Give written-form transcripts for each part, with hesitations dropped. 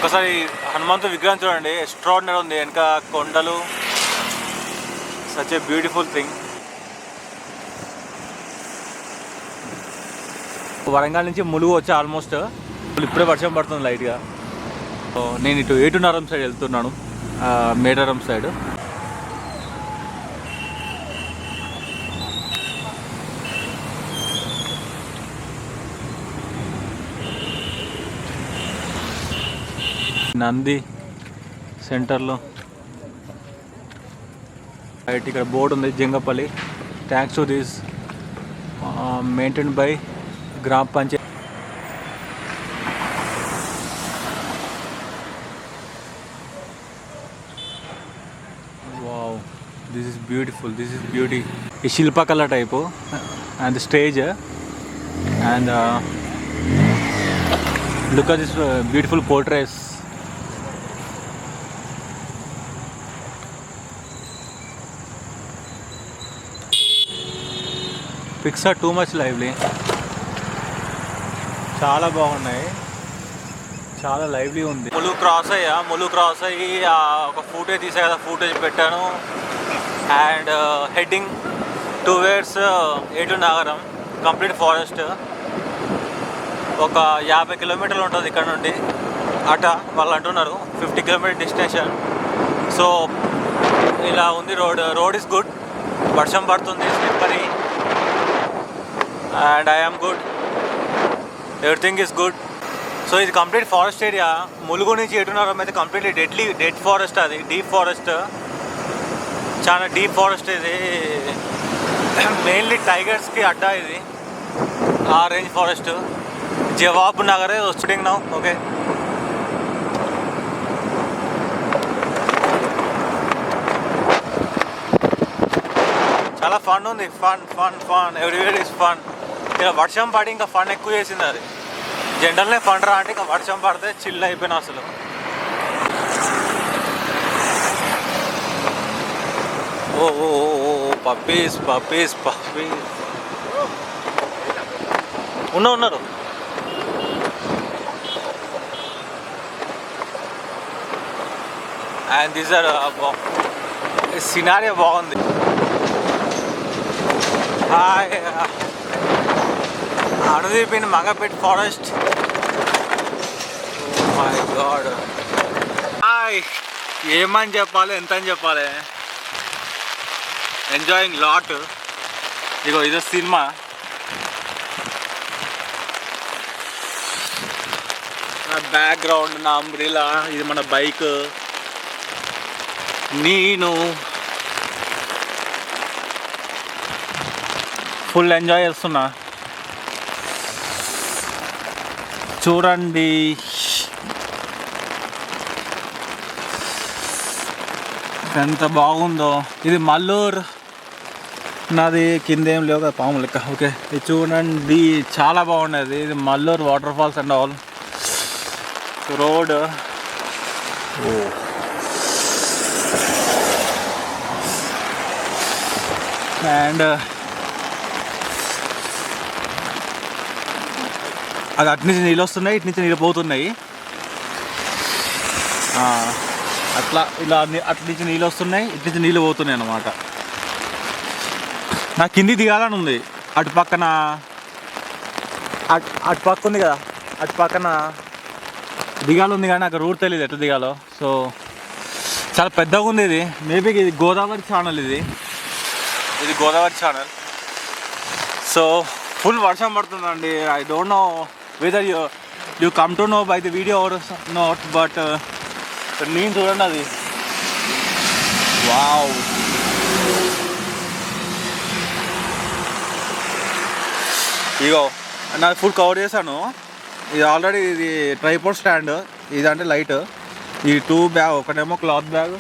ఒకసారి హనుమంతు విగ్రహం చూడండి, ఎక్స్ట్రాడినరీ ఉంది. వెనక కొండలు, such a beautiful thing. Warangal నుంచి ములుగు వచ్చి ఆల్మోస్ట్ ఇప్పుడే వర్షం పడుతుంది లైట్గా. నేను ఇటు ఏటున్నరం సైడ్ వెళ్తున్నాను, మేడారం సైడ్. నంది సెంటర్లో రైట్ ఇక్కడ బోర్డు ఉంది, Jangapalli. Thanks to this maintain by gram panchayat. Wow, this is beautiful, this is beauty. ఈ శిల్పకళ type and stage and look at this beautiful portraits. Pics are too much lively, చాలా బాగున్నాయి, చాలా లైవ్లీ ఉంది. ములుగు క్రాస్ అయ్యి ఒక ఫుటేజ్ తీసా కదా, ఫుటేజ్ పెట్టాను. అండ్ హెడ్డింగ్ టువర్డ్స్ ఏటు నాగరం, కంప్లీట్ ఫారెస్ట్. ఒక 50 కిలోమీటర్లు ఉంటుంది ఇక్కడ నుండి అట, వాళ్ళు అంటున్నారు 50 కిలోమీటర్ డిస్టెన్షన్. సో ఇలా ఉంది రోడ్ ఇస్ గుడ్. వర్షం పడుతుంది, slippery, and I am good, everything is good. So ఇది కంప్లీట్ ఫారెస్ట్ ఏరియా. ములుగు నుంచి ఎటున్నారం అయితే కంప్లీట్లీ డెడ్ ఫారెస్ట్. అది డీప్ ఫారెస్ట్, చాలా డీప్ ఫారెస్ట్. ఇది మెయిన్లీ టైగర్స్కి అడ్డా ఇది, ఆ రేంజ్ ఫారెస్ట్. జవాబ్ నగరే షూటింగ్ నౌ. ఓకే, చాలా ఫన్ ఉంది, ఫన్ ఎవ్రీవేర్ ఇస్ ఫన్. ఇలా వర్షం పడి ఇంకా ఫన్ ఎక్కువ చేసింది. అది జనరల్నే ఫన్ రా అంటే ఇంకా వర్షం పడితే చిల్ అయిపోయినా అసలు. ఓ ఓ ఓ పప్పీస్ ఉన్నారు. అండ్ దీస్ ఆర్ సినారియో బాగుంది. Hi, Anudeep in Mangapet forest. My god, hi, ఏమని చెప్పాలి, ఎంత అని చెప్పాలి. Enjoying lot. ఇగో ఇదో సినిమా. నా బ్యాక్గ్రౌండ్, నా అంబ్రిలా, ఇది మన బైక్. నేను ఫుల్ ఎంజాయ్ చేస్తున్నా. చూడండి ఎంత బాగుందో. ఇది మల్లూరు, నాది కిందేం లేవు కదా పాము లెక్క. ఓకే, ఇది చూడండి చాలా బాగుండేది. ఇది Malluru waterfalls and all. Road and అది అటు నుంచి నీళ్ళు వస్తున్నాయి, ఇటు నుంచి నీళ్ళు పోతున్నాయి. అట్లా ఇలా అటు నుంచి నీళ్ళు వస్తున్నాయి, ఇటు నుంచి నీళ్ళు పోతున్నాయి అన్నమాట. నాకు కింది దిగాలని ఉంది. అటు పక్కన ఉంది కదా, అటు పక్కన దిగాలి కానీ నాకు రూట్ తెలియదు ఎట్లా దిగాలో. సో చాలా పెద్దగా ఉంది ఇది. మేబీ ఇది గోదావరి ఛానల్, ఇది గోదావరి ఛానల్. సో ఫుల్ వర్షం పడుతుందండి. I don't know whether you come to know by the video or not, but నేను చూడండి అది. వావ్, ఇగో నాది ఫుల్ కవర్ చేశాను. ఇది ఆల్రెడీ ఇది ట్రైపోడ్ స్టాండ్, ఇదంటే లైట్. ఈ 2 బ్యాగ్, ఒకటేమో క్లాత్ బ్యాగ్,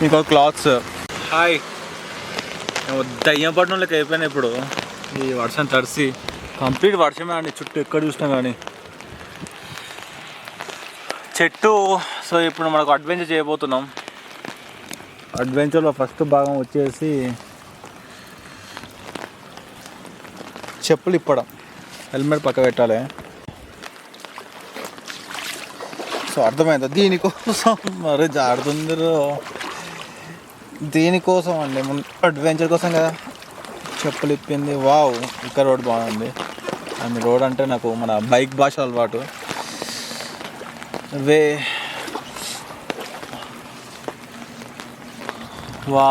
ఇంకో క్లాత్స్. హాయ్, దయ్యం పట్టణంలోకి అయిపోయినా ఇప్పుడు ఈ వర్షం తడిసి. కంప్లీట్ వర్షమే అండి, చుట్టూ ఎక్కడ చూసినా కానీ చెట్టు. సో ఇప్పుడు మనకు అడ్వెంచర్ చేయబోతున్నాం. అడ్వెంచర్లో ఫస్ట్ భాగం వచ్చేసి చెప్పులు ఇప్పడం. హెల్మెట్ పక్క పెట్టాలి. సో అర్థమైందా దీనికోసం మరి జాడుతుందిరో దీనికోసం అండి అడ్వెంచర్ కోసం కదా చెప్పులు ఇప్పింది. వావ్ ఇక్కడ రోడ్ బాగుంది. అండ్ రోడ్ అంటే నాకు మన బైక్ భాష అలవాటు. వా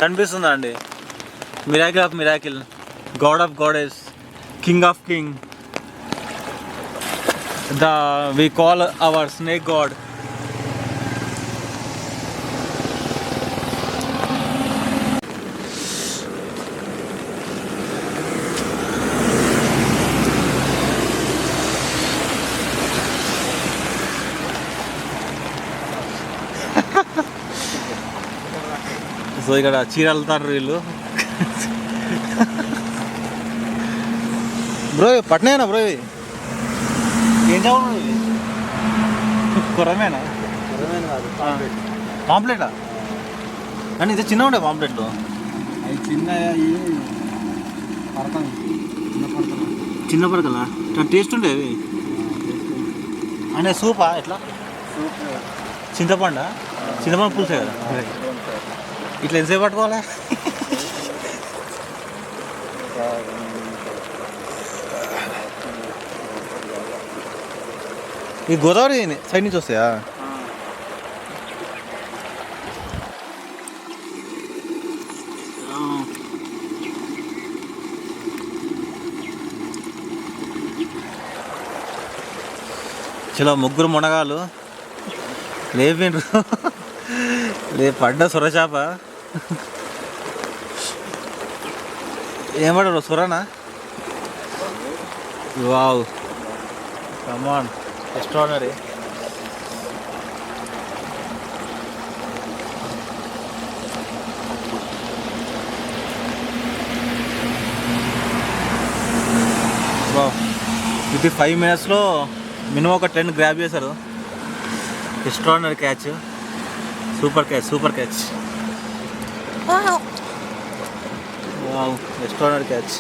కనిపిస్తుందా అండి? Miracle of miracle, god of goddess, king of king, we call our snake god. So ఇక్కడ చీరలు వెళ్తారు వీళ్ళు. బ్రో పట్నేనా బ్రో? ఇవి ఏం చదువు? కొరమేనా? పాంప్లెటా? కానీ ఇది చిన్న ఉండే పాంప్లెట్లు. అవి చిన్న పడకలా టేస్ట్ ఉండే అవి. అంటే సూపా ఎట్లా? చింతపండు పులుసే కదా. ఇట్లా ఎంతసేపు పట్టుకోవాలా? ఈ గోదావరి సైడ్ నుంచి వస్తాయా? చలో ముగ్గురు మునగాలు లేపిండ్రు. పడ్డ సొరచాప. ఏం పడ్డారు? సొరనా? వావ్ కమాన్ ఎక్స్ట్రాడినరీ. ఇది 5 minutesలో మినిమం ఒక 10 గ్రాబ్ చేశారు. Extraordinary catch, super catch. Wow extraordinary catch.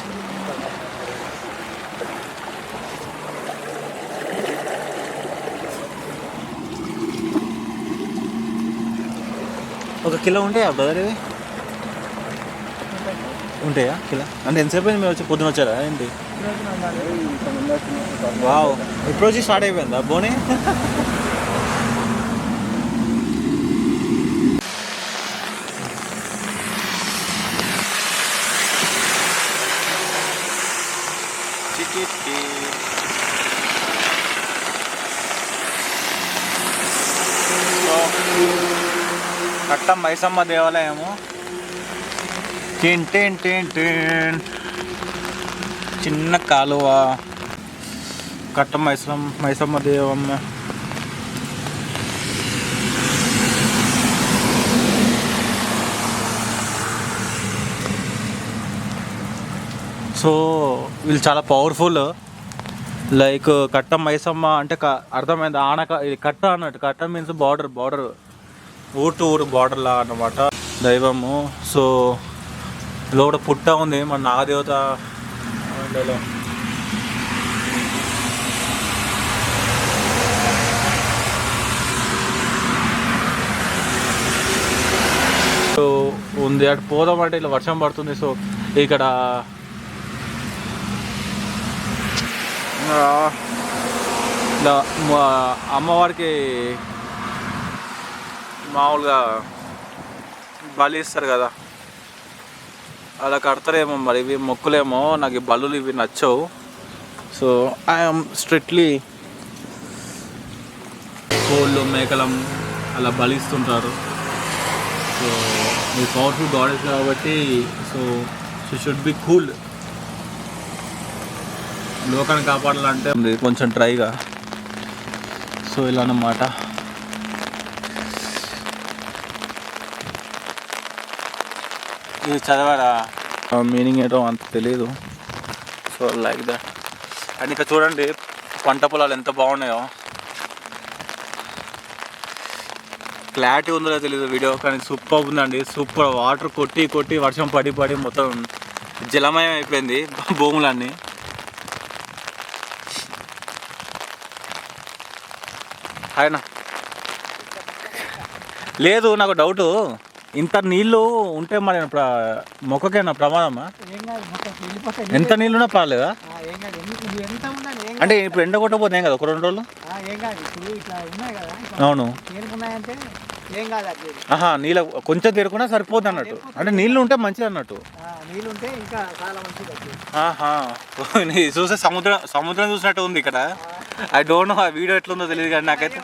ఒక కిలో ఉంటాయా బ్రదర్? ఇవి ఉంటాయా కిలో? అంటే ఎంతసేపు అయింది మీరు వచ్చి? పొద్దున వచ్చారా ఏంటి? వావ్ ఇప్పుడు వచ్చి స్టార్ట్ అయిపోయిందా బోని? కట్టం మైసమ్మ దేవాలయము. చిన్న కాలువ. కట్టం మైసమ్మ దేవమ్మ. సో వీళ్ళు చాలా పవర్ఫుల్. లైక్ కట్టం మైసమ్మ అంటే అర్థమైంది. ఇది కట్ట అన్నట్టు. కట్ట మీన్స్ బార్డర్ ఊరు టు ఊరు బార్డర్లా అన్నమాట దైవము. సో లోపల పుట్ట ఉంది మన నాగదేవత. సో ఉంది అటు పోదామంటే ఇలా వర్షం పడుతుంది. సో ఇక్కడ ఇలా అమ్మవారికి మామూలుగా బలి ఇస్తారు కదా, అలా కడతారేమో మరి. ఇవి మొక్కులేమో. నాకు ఈ బలులు ఇవి నచ్చవు. సో ఐఎమ్ స్ట్రిక్ట్లీ కోళ్ళు మేకలం అలా బలిస్తుంటారు. సో మీ పవర్ఫుల్ గాడెస్ కాబట్టి సో షుడ్ బి కూల్. లోకాన్ని కాపాడాలంటే కొంచెం డ్రైగా. సో ఇలా అన్నమాట. ఇది చదవారా? మీనింగ్ ఏంటో అంత తెలీదు. So like that. అండ్ ఇంకా చూడండి పంట పొలాలు ఎంత బాగున్నాయో. క్లారిటీ ఉందో తెలీదు వీడియో, కానీ సూపర్ ఉందండి. సూపర్. వాటర్ కొట్టి వర్షం పడి మొత్తం జలమయం అయిపోయింది భూములన్నీ. ఆయన లేదు, నాకు డౌటు, ఇంత నీళ్ళు ఉంటే మరి మొక్కకైనా ప్రమాదమా? ఎంత నీళ్ళున్నా పర్లేదా? అంటే ఇప్పుడు ఎండ కొట్టకపోతే ఏం కదా ఒక 2 రోజులు? అవును. ఆహా, నీళ్ళ కొంచెం తీరుకున్నా సరిపోద్ది అన్నట్టు. అంటే నీళ్ళు ఉంటే మంచిది అన్నట్టు. ఆహా, చూస్తే సముద్రం చూసినట్టు ఉంది ఇక్కడ. ఐ డోంట్ నో ఆ వీడియో ఎట్లుందో తెలియదు కానీ నాకైతే.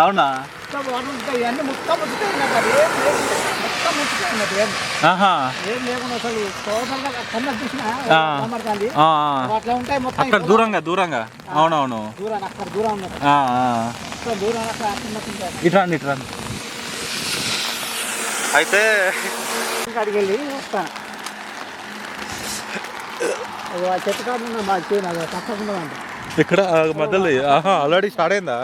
అవునా? అక్కడ దూరంగా అవునవును. ఇట్రాండి అయితే అడిగెళ్ళి వస్తాను. చెట్టు కాదు తప్పకుండా ఇక్కడ మధ్యలో ఆల్రెడీ స్టార్ట్ అయిందా?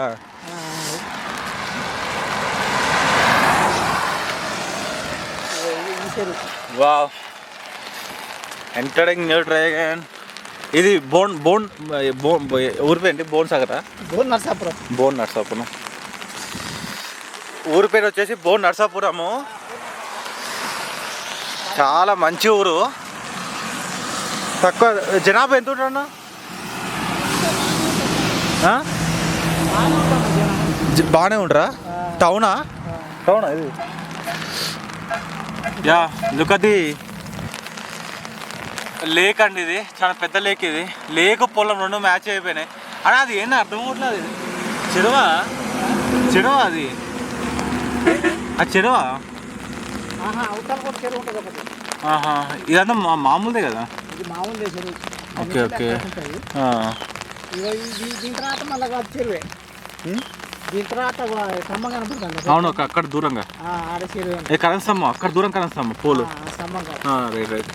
Wow, entering new dragon. ఇది ఊరి పేరు బోన్ సాగరా? బోన్ నర్సాపురం. ఊరి పేరు వచ్చేసి బోన్ నర్సాపురము. చాలా మంచి ఊరు. తక్కువ జనాభా ఎంత ఉంటారన్నా? బాగానే ఉంటారా? టౌనా ఇది? Yeah, look at the lake అండి. ఇది చాలా పెద్ద లేక్. ఇది లేక్ పొలం 2 మ్యాచ్ అయిపోయినాయి. అని అది ఏంటి అర్థం అవ్వట్లేదు. ఇది చెరువా అది? చెరువా? ఇదంతా మామూలుదే కదా? Okay okay. అవును, అక్కడ దూరంగా కరెంట్ స్తంభం, అక్కడ దూరం కరెంట్ స్తంభం పోలు. రైట్.